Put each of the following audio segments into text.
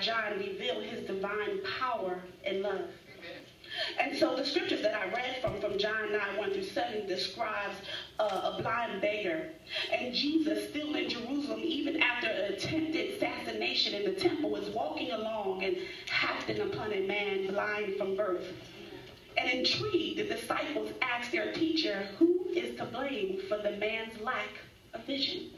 John reveal his divine power and love. And so the scriptures that I read from John 9, 1 through 7 describes a blind beggar. And Jesus, still in Jerusalem, even after an attempted assassination in the temple, was walking along and happened upon a man blind from birth. And intrigued, the disciples asked their teacher, who is to blame for the man's lack of vision?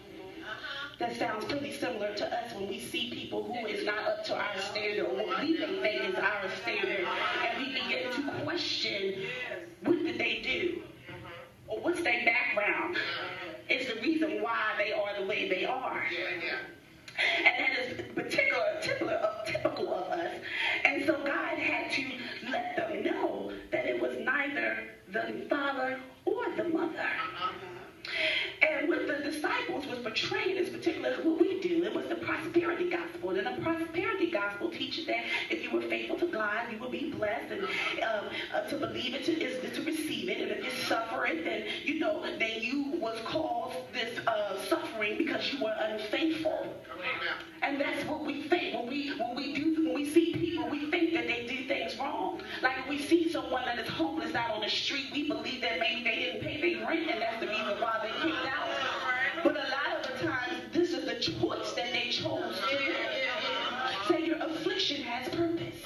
That sounds pretty similar to us when we see people who is not up to our standard or what we think is our standard, and we begin to question, what did they do? Or what's their background? Is the reason why they are the way they are. And that is typical of us. And so God had to let them know that it was neither the father or the mother. And what the disciples was portraying is particularly what we do. It was the prosperity gospel. And the prosperity gospel teaches that if you were faithful to God, you will be blessed. And to believe it is to receive it. And if you suffer it, then then you was caused this suffering because you were unfaithful. And that's what we think. When we see people, we think that they do things wrong. Like if we see someone that is homeless out on the street, we believe that maybe they didn't pay their rent, and that's the reason why they kicked out. But a lot of the times, this is the choice that they chose to do. Say your affliction has purpose.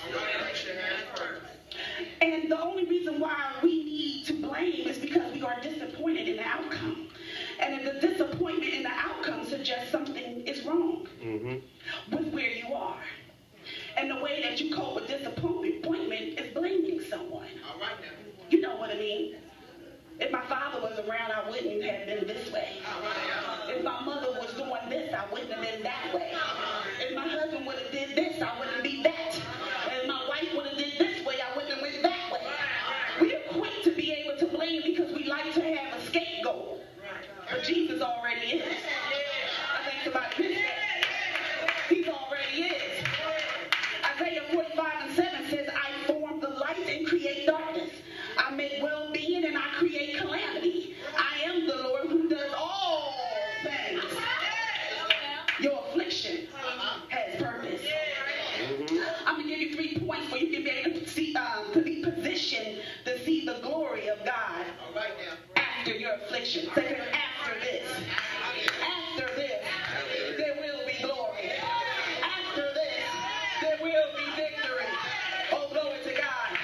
And the only reason why we need to blame is because we are disappointed in the outcome. And if the disappointment in the outcome suggests something is wrong with where you are. And the way that you cope with disappointment is blaming someone. You know what I mean? If my father was around, I wouldn't have been this way. If my mother was doing this, I wouldn't have been that way. If my husband would have did this, I wouldn't be that. And if my wife would have did this way, I wouldn't have went that way. We are quick to be able to blame because we like to have a scapegoat. But Jesus already is. I think somebody missed that. He's already is. Isaiah 45:7 says, I form the light and create darkness. I make well-being and I create calamity. I am the Lord who does all things. Your affliction has purpose. I'm going to give you 3 points where you can be able to see, to be positioned to see the glory of God after your affliction. Say, after this. After this, there will be glory. After this, there will be victory. Oh, glory to God.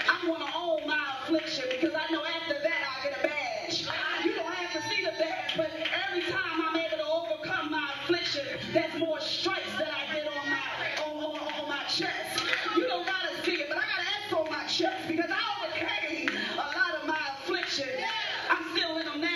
I want to own my affliction because I know after that I'll get a badge. You don't have to see the badge, but every time I'm able to overcome my affliction, there's more stripes that I get on my chest. You don't got to see it, but I got to ask on my chest because I overcame a lot of my affliction. I'm still in them now.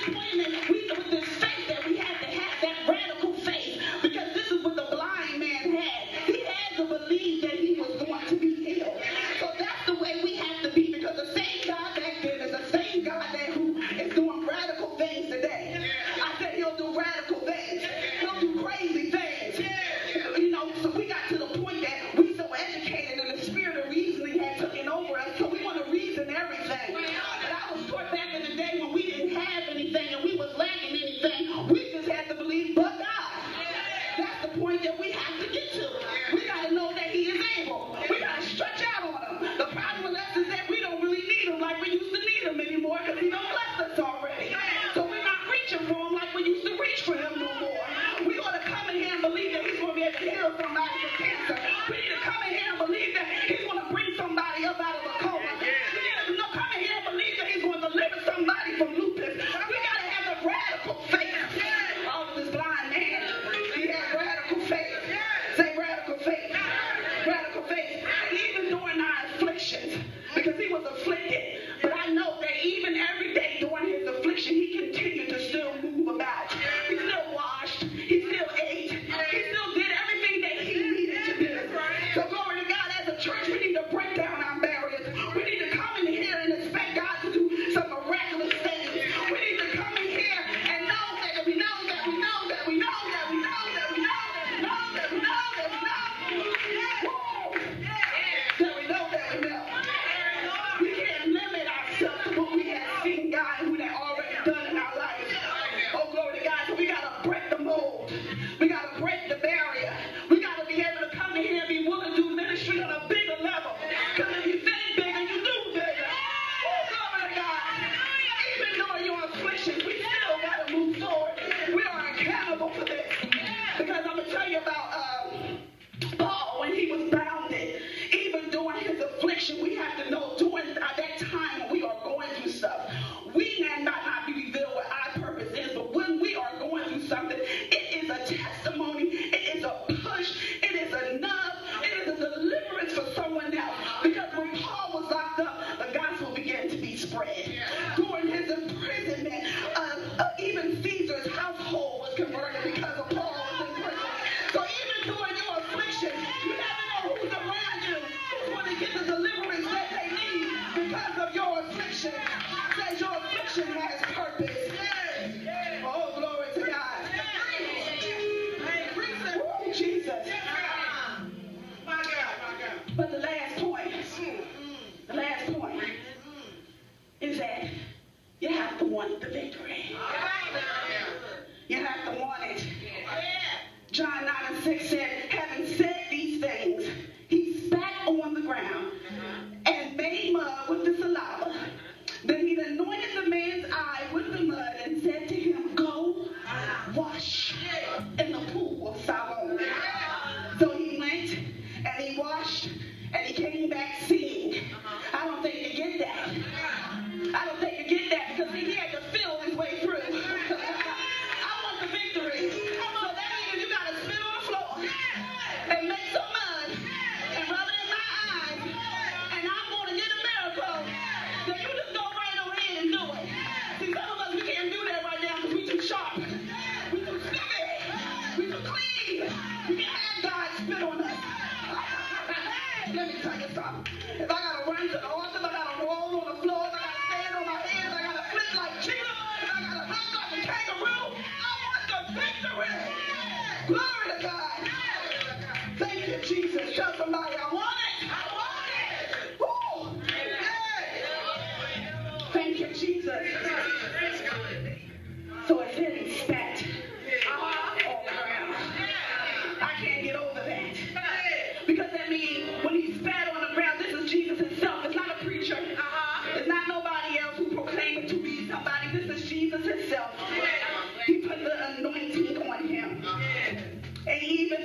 disappointment, with this faith that we had to have, that radical faith, because this is what the blind man had. He had to believe that he was going to be healed. So that's the way we have to be, because the same God back then is the same God that who is doing radical things today. I said he'll do radical things. He'll do crazy things. You know, so we got to the point that we so educated and the spirit of reasoning had taken over us, so we want to reason everything. But I was taught back in the day when we didn't have anything and we was lacking anything, we just had to believe but God. That's the point that we have to get to. We got to know that he is able. We got to stretch out on him. The problem with us is that we don't really need him like we used to need him anymore, because he don't bless us already. So we're not reaching for him like we used to reach for him no more. We ought to come in here and believe that he's going to be able to heal somebody from cancer. We need to come in here and believe that he's going to bring somebody up out of a coma. We need to come in here and believe that he's going to deliver somebody from lupus. We got to have the radical faith. Oh, this blind man, he had radical faith. Say radical faith. Radical faith. Even during our afflictions, because he was afflicted. But I know that even every day during his affliction, he continued to still move about. He still washed. He still ate. He still did everything that he needed to do. So glory to God, as a church, we need to break down our barriers. We need to come in here and expect God to do some miraculous things. We need to come in here and know that we know that we know that we know that we know that we know that we know that we know that we know that we know that we know. We can't limit ourselves to what we have seen God who had already done in our lives. Oh, glory to God. So we got to break the mold. We got to break the barrier. We got to be able to come in here and be willing to do ministry on a bigger level. Because if you think bigger, you do bigger. Oh, glory to God. Even during your afflictions, we still got to move forward. We are accountable for this. Because I'm going to tell you about Paul when he was bounded. Even during his affliction, we have to know during that time when we are going through stuff, we may not be revealed what our purpose is, but when we are going through something, it is a testimony, it is a push, it is a nudge, it is a deliverance for someone else. Because when Paul was locked up, the gospel began to be spread. During his imprisonment, even Caesar's household was converted because of Paul was in prison. So even during your affliction, you never know who's around you who's going to get the deliverance that they need because of your affliction. Says your affliction has purpose. Oh, glory to God. Oh, Jesus. My God. But the last point is that you have to want the victory. You have to want it. John 9:6 said, having said these things, he spat on the ground and made mud with the saliva. Then he anointed the man's eye with the mud and said to him, go wash in the pool of Siloam. So he went and he washed and he came back seeing. I don't think you get that. I don't think you get that, because he had to feel his way through. I want the victory. So that means you got to spit on the floor and make some mud and rub it in my eyes, and I'm going to get a miracle. Then you just go right on in and do it. See, some of us, we can't do that right now because we too sharp. We too sticky. We too clean. We can't have God spit on us. Let me tell you something. If I got to run to the altar, if I got to roll on the floor, if I got to stand on my hands, I got to flip like cheetah, if I got to hop like a kangaroo, I want the victory. Glory to God. Thank you, Jesus. Tell somebody, I want it. I want it. Woo. Thank you, Jesus. So it said he spat all around. I can't get over that. Because that means when he spat on the ground, this is Jesus himself. It's not a preacher. It's not nobody else who proclaimed to be somebody. This is Jesus himself. He put the anointing on him. And he even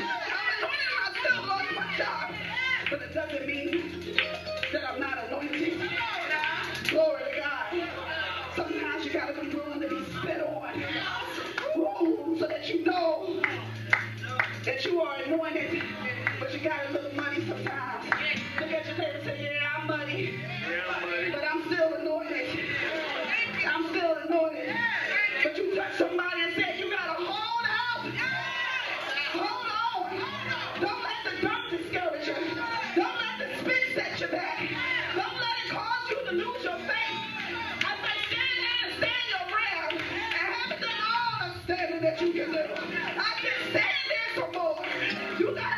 I'm anointed myself, Lord, for my job. But it doesn't mean that I'm not anointed. Glory to God. Sometimes you got to be willing to be spit on. Ooh, so that you know that you are anointed. But you got a little money sometimes. Look at your neighbor and say, yeah, I'm money. But I'm still anointed. I'm still anointed. But you touch somebody and say, you got to hold out. Hold on. Don't let the dirt discourage you. Don't let the spit set you back. Don't let it cause you to lose your faith. I say stand there and stand your ground and have done all the standing that you can do. I can stand there some more. You got